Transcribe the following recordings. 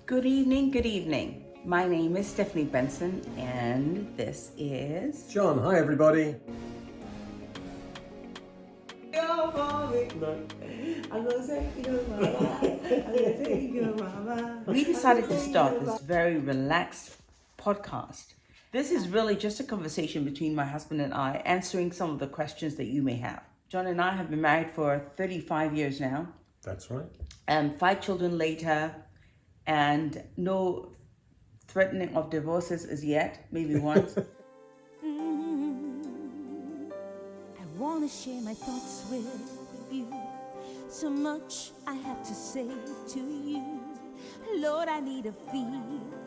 Good evening, good evening. My name is Stephanie Benson, and this is Jon. Hi, everybody. I'm gonna say mama. We decided to start this very relaxed podcast. This is really just a conversation between my husband and I, answering some of the questions that you may have. Jon and I have been married for 35 years now. That's right. And 5 children later, and no threatening of divorces as yet, maybe once. I want to share my thoughts with you. So much I have to say to you. Lord, I need to feel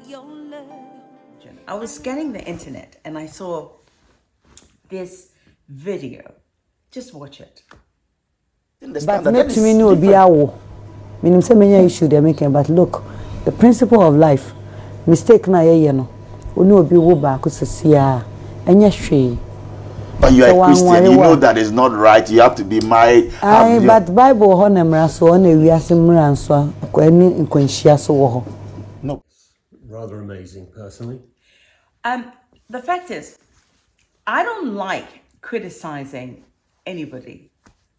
your love. I was scanning the internet and I saw this video. Just watch it. But not to me no be awo. Minim say many issue they making, but look, the principle of life, mistake na ye no. Oni obi wo ba ko sesia enya hwe. But you are a Christian, you know that is not right. You have to be married. But Bible ho na mra so na wiase mra nso akwani nkwanhia so wo ho. No. Rather amazing, personally. The fact is, I don't like criticizing anybody.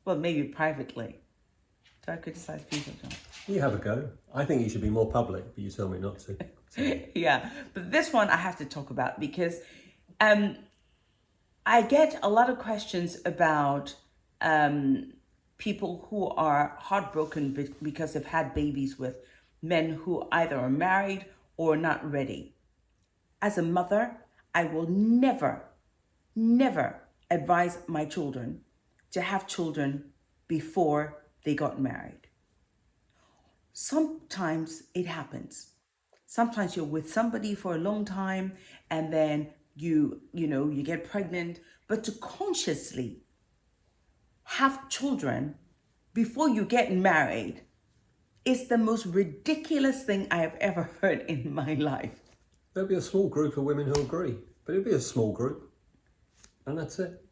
Well, maybe privately. Do I criticize people, Jon? You have a go. I think you should be more public, but you tell me not to. Yeah, but this one I have to talk about because I get a lot of questions about people who are heartbroken because they've had babies with men who either are married or not ready. As a mother, I will never advise my children to have children before they got married. Sometimes it happens. Sometimes you're with somebody for a long time and then you get pregnant, but to consciously have children before you get married is the most ridiculous thing I have ever heard in my life. There'll be a small group of women who agree, but it'll be a small group, and that's it.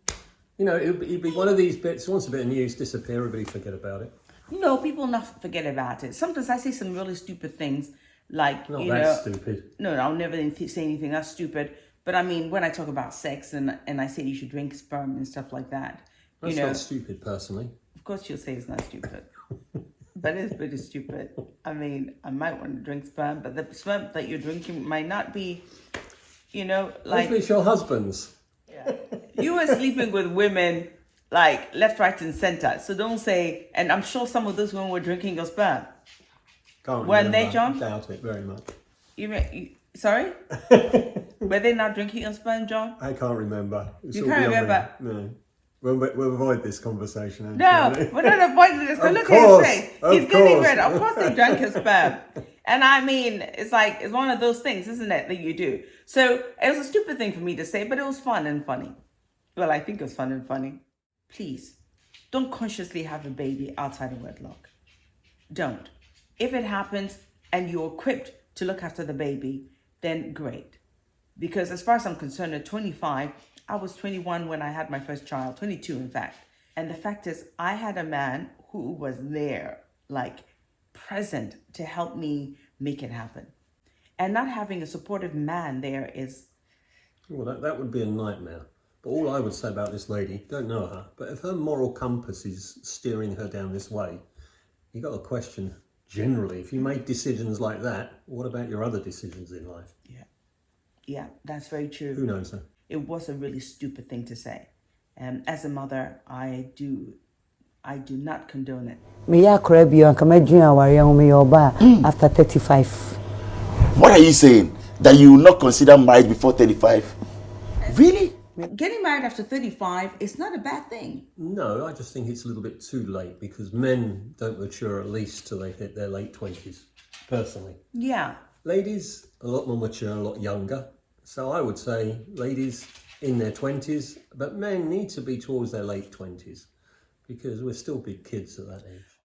You know, it'd be one of these bits, once a bit of news disappear, everybody forget about it. No, people not forget about it. Sometimes I say some really stupid things like, Not that stupid. No, I'll never say anything that's stupid. But I mean, when I talk about sex and I say you should drink sperm and stuff like that. That's not stupid, personally. Of course you'll say it's not stupid. But it's pretty stupid. I mean, I might want to drink sperm, but the sperm that you're drinking might not be, like... Hopefully it's your husband's. Yeah. You were sleeping with women like left, right, and center. So don't say, and I'm sure some of those women were drinking your sperm. Can't Weren't remember. they, Jon? Doubt it very much. Sorry? Were they not drinking your sperm, Jon? I can't remember. You can't remember? No. We'll avoid this conversation. No, we're not avoiding this. Because look at his face. He's getting red. Of course they drank his sperm. And I mean, it's one of those things, isn't it, that you do. So it was a stupid thing for me to say, but it was fun and funny. Well, I think it was fun and funny. Please, don't consciously have a baby outside of wedlock. Don't. If it happens and you're equipped to look after the baby, then great. Because as far as I'm concerned, at 25, I was 21 when I had my first child, 22 in fact. And the fact is, I had a man who was there, present to help me make it happen. And not having a supportive man there is... Well, that would be a nightmare. But all I would say about this lady, don't know her, but if her moral compass is steering her down this way, you got to question, generally, if you make decisions like that, what about your other decisions in life? Yeah, that's very true. Who knows her? It was a really stupid thing to say. As a mother, I do not condone it. Me ya krabio anka madwin aware ho me oba after 35. What are you saying? That you will not consider marriage before 35? Really? Getting married after 35 is not a bad thing. No, I just think it's a little bit too late because men don't mature at least till they hit their late 20s, personally. Yeah. Ladies, a lot more mature, a lot younger. So I would say ladies in their 20s, but men need to be towards their late 20s because we're still big kids at that age.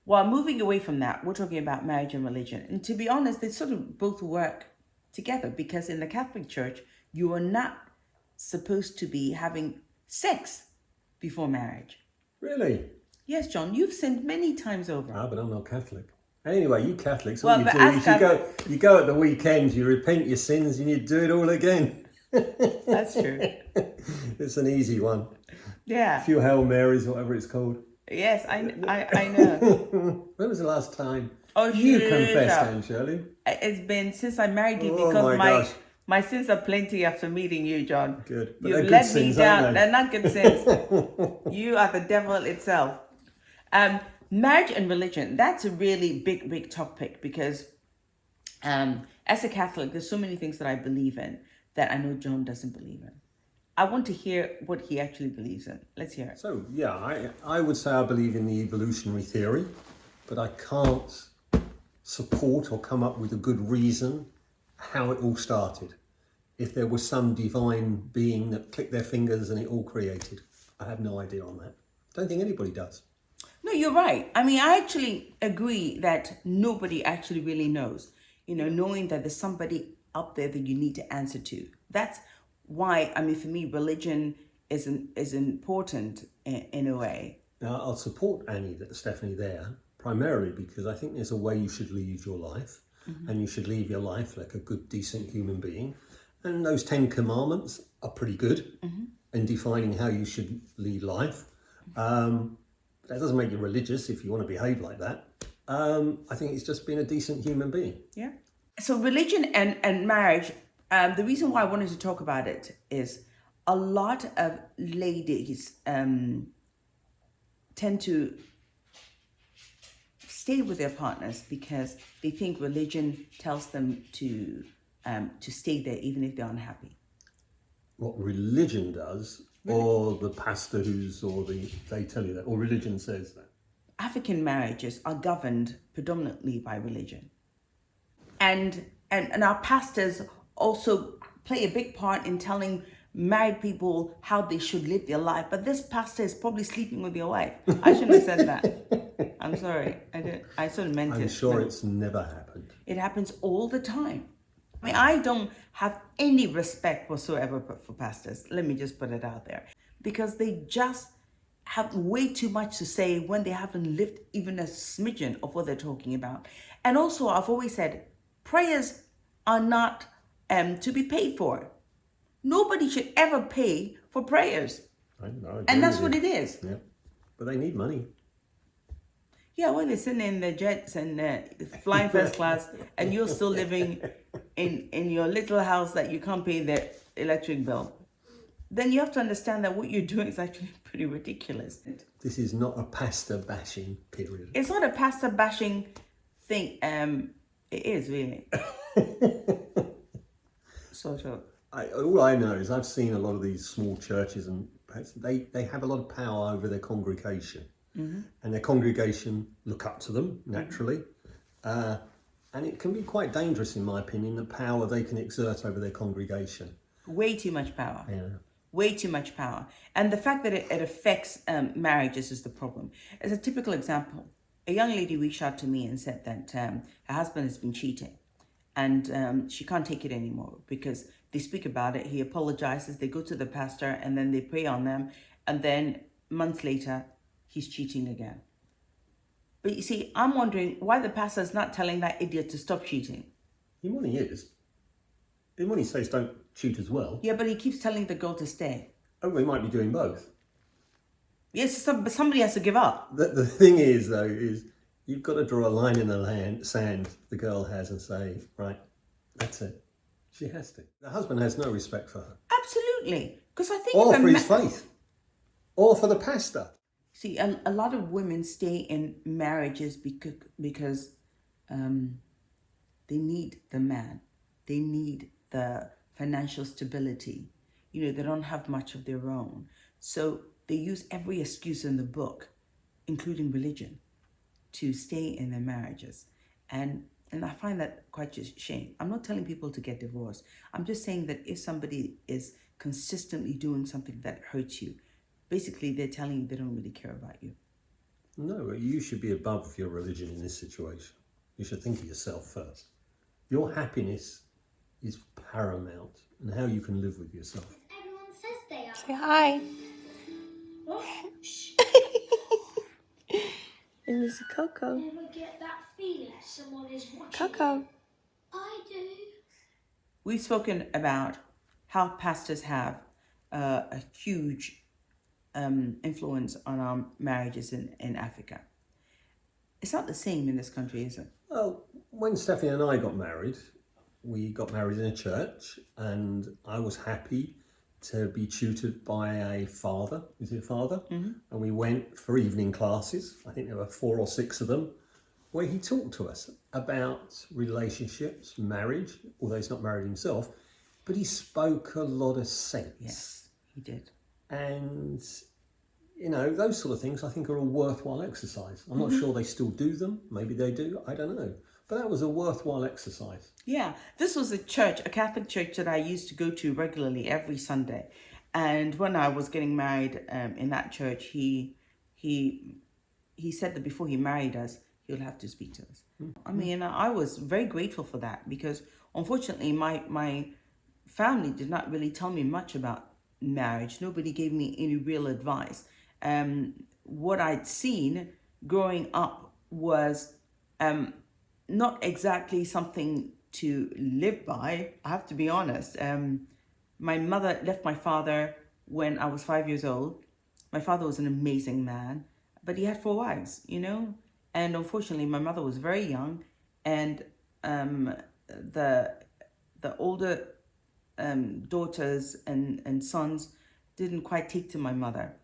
Well, moving away from that, we're talking about marriage and religion. And to be honest, they sort of both work together because in the Catholic Church, you are not supposed to be having sex before marriage. Really? Yes, Jon, you've sinned many times over. But I'm not Catholic. Anyway, you Catholics, all Well, you but do as is you go at the weekends, you repent your sins, and you do it all again. That's true. It's an easy one. Yeah. A few Hail Marys, whatever it's called. Yes, I know. When was the last time Oh, you shut confessed, up. Anne Shirley? It's been since I married you Oh because my gosh. my sins are plenty after meeting you, John. Good. But You've they're let good me sins, down. aren't they? They're not good sins. You are the devil itself. Marriage and religion, that's a really big topic because as a Catholic, there's so many things that I believe in that I know John doesn't believe in. I want to hear what he actually believes in. Let's hear it. So, yeah, I would say I believe in the evolutionary theory, but I can't support or come up with a good reason how it all started. If there was some divine being that clicked their fingers and it all created. I have no idea on that. I don't think anybody does. No, you're right. I mean, I actually agree that nobody actually really knows. Knowing that there's somebody up there that you need to answer to. That's why, I mean, for me, religion is important in a way. Now, I'll support Stephanie there, primarily because I think there's a way you should lead your life, and you should live your life like a good, decent human being. And those 10 commandments are pretty good in defining how you should lead life. That doesn't make you religious if you want to behave like that. I think it's just being a decent human being. Yeah. So religion and marriage, the reason why I wanted to talk about it is a lot of ladies tend to stay with their partners because they think religion tells them to stay there even if they're unhappy. What religion does, or the pastor they tell you that, or religion says that. African marriages are governed predominantly by religion. And our pastors also play a big part in telling married people how they should live their life. But this pastor is probably sleeping with your wife. I shouldn't have said that. I'm sorry. I sort of meant it. I'm sure it's never happened. It happens all the time. I mean, I don't have any respect whatsoever for pastors. Let me just put it out there. Because they just have way too much to say when they haven't lived even a smidgen of what they're talking about. And also, I've always said, prayers are not to be paid for. Nobody should ever pay for prayers. I agree And that's with what you. it is. Yeah, but they need money. Yeah, when they're sitting in the jets and flying first class, and you're still living in your little house that you can't pay the electric bill, then you have to understand that what you're doing is actually pretty ridiculous. This is not a pastor bashing period. It's not a pastor bashing thing. It is really. Sort of. All I know is I've seen a lot of these small churches, and they have a lot of power over their congregation, and their congregation look up to them naturally, and it can be quite dangerous, in my opinion, the power they can exert over their congregation. Way too much power. Yeah. Way too much power. And the fact that it affects marriages is the problem. As a typical example, a young lady reached out to me and said that her husband has been cheating, and she can't take it anymore because they speak about it. He apologizes. They go to the pastor and then they pray on them. And then months later, he's cheating again. But you see, I'm wondering why the pastor is not telling that idiot to stop cheating. Even when he is. Even when he says don't cheat as well. Yeah, but he keeps telling the girl to stay. Oh, they might be doing both. Yes, but somebody has to give up. The thing is, though, is you've got to draw a line in the sand, the girl has, and say, right, that's it. She has to. The husband has no respect for her. Absolutely. Because I think... Or for his faith. Or for the pastor. See, a lot of women stay in marriages because they need the man. They need the financial stability. They don't have much of their own. So they use every excuse in the book, including religion, to stay in their marriages. And I find that quite a shame. I'm not telling people to get divorced. I'm just saying that if somebody is consistently doing something that hurts you, basically they're telling you they don't really care about you. No, you should be above your religion in this situation. You should think of yourself first. Your happiness is paramount, and how you can live with yourself. Everyone says they are. Say hi. Oh, shh. It was Coco. Never get that feeling someone is watching. Coco. I do. We've spoken about how pastors have a huge influence on our marriages in Africa. It's not the same in this country, is it? Well, when Stephanie and I got married, we got married in a church, and I was happy to be tutored by a father. Is it a father? Mm-hmm. And we went for evening classes. I think there were 4 or 6 of them, where he talked to us about relationships, marriage, although he's not married himself, but he spoke a lot of sense. Yes, he did. And, you know, those sort of things I think are a worthwhile exercise. I'm not sure they still do them. Maybe they do. I don't know. But that was a worthwhile exercise. Yeah, this was a church, a Catholic church that I used to go to regularly every Sunday. And when I was getting married in that church, he said that before he married us, he'll have to speak to us. I mean, I was very grateful for that, because unfortunately my family did not really tell me much about marriage. Nobody gave me any real advice. What I'd seen growing up was not exactly something to live by. I have to be honest. My mother left my father when I was 5 years old. My father was an amazing man, but he had 4 wives, you know? And unfortunately, my mother was very young, and the older daughters and sons didn't quite take to my mother.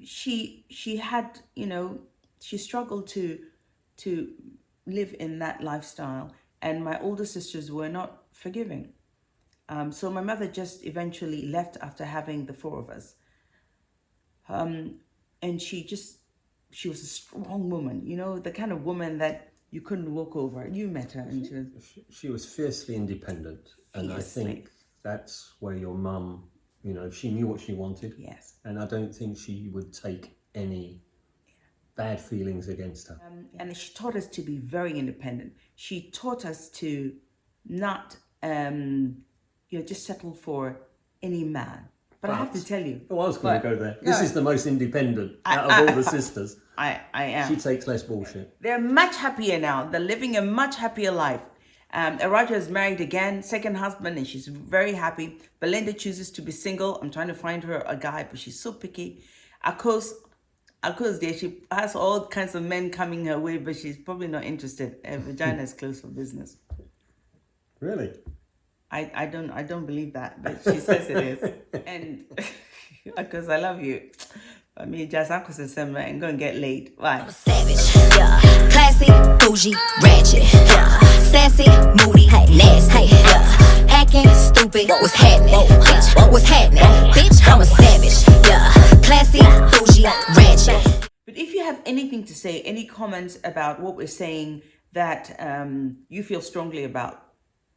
She had, you know, she struggled to live in that lifestyle, and my older sisters were not forgiving. So my mother just eventually left after having the 4 of us. And she was a strong woman, you know, the kind of woman that you couldn't walk over. You met her, and she was fiercely independent. And I think that's where your mum, you know, she knew what she wanted. Yes. And I don't think she would take any bad feelings against her. And she taught us to be very independent. She taught us to not, just settle for any man. But I have to tell you. Oh, I was going to go there. This is the most independent out of all the sisters. I am. She takes less bullshit. They're much happier now. They're living a much happier life. Araja is married again, second husband, and she's very happy. Belinda chooses to be single. I'm trying to find her a guy, but she's so picky. Akos there, she has all kinds of men coming her way, but she's probably not interested. Vagina is closed for business. Really? I don't believe that, but she says it is. And because I love you. I mean, just I'm and go and get laid. Why? I'm a savage, yeah. Classy, bougie, ratchet, yeah. Sassy, moody, nasty, yeah. Acting stupid, what's happening? Bitch, what's happening? Bitch, I'm a savage, yeah. Classy, bougie, ratchet. But if you have anything to say, any comments about what we're saying that you feel strongly about,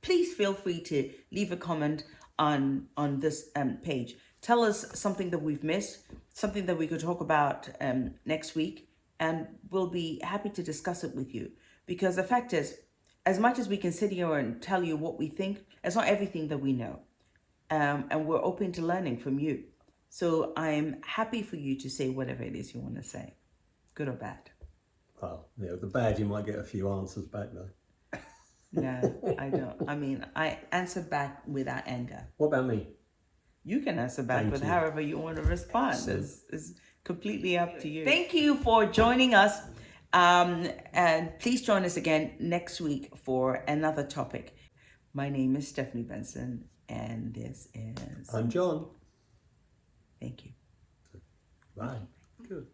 please feel free to leave a comment on this page. Tell us something that we've missed, something that we could talk about next week, and we'll be happy to discuss it with you. Because the fact is, as much as we can sit here and tell you what we think, it's not everything that we know. And we're open to learning from you. So I'm happy for you to say whatever it is you want to say, good or bad. Well, you know, the bad, you might get a few answers back though. No, I don't. I mean, I answer back without anger. What about me? You can answer back with however you want to respond. It's completely up to you. Thank you for joining us. And please join us again next week for another topic. My name is Stephanie Benson, and this is... I'm Jon. Thank you. Bye. Good.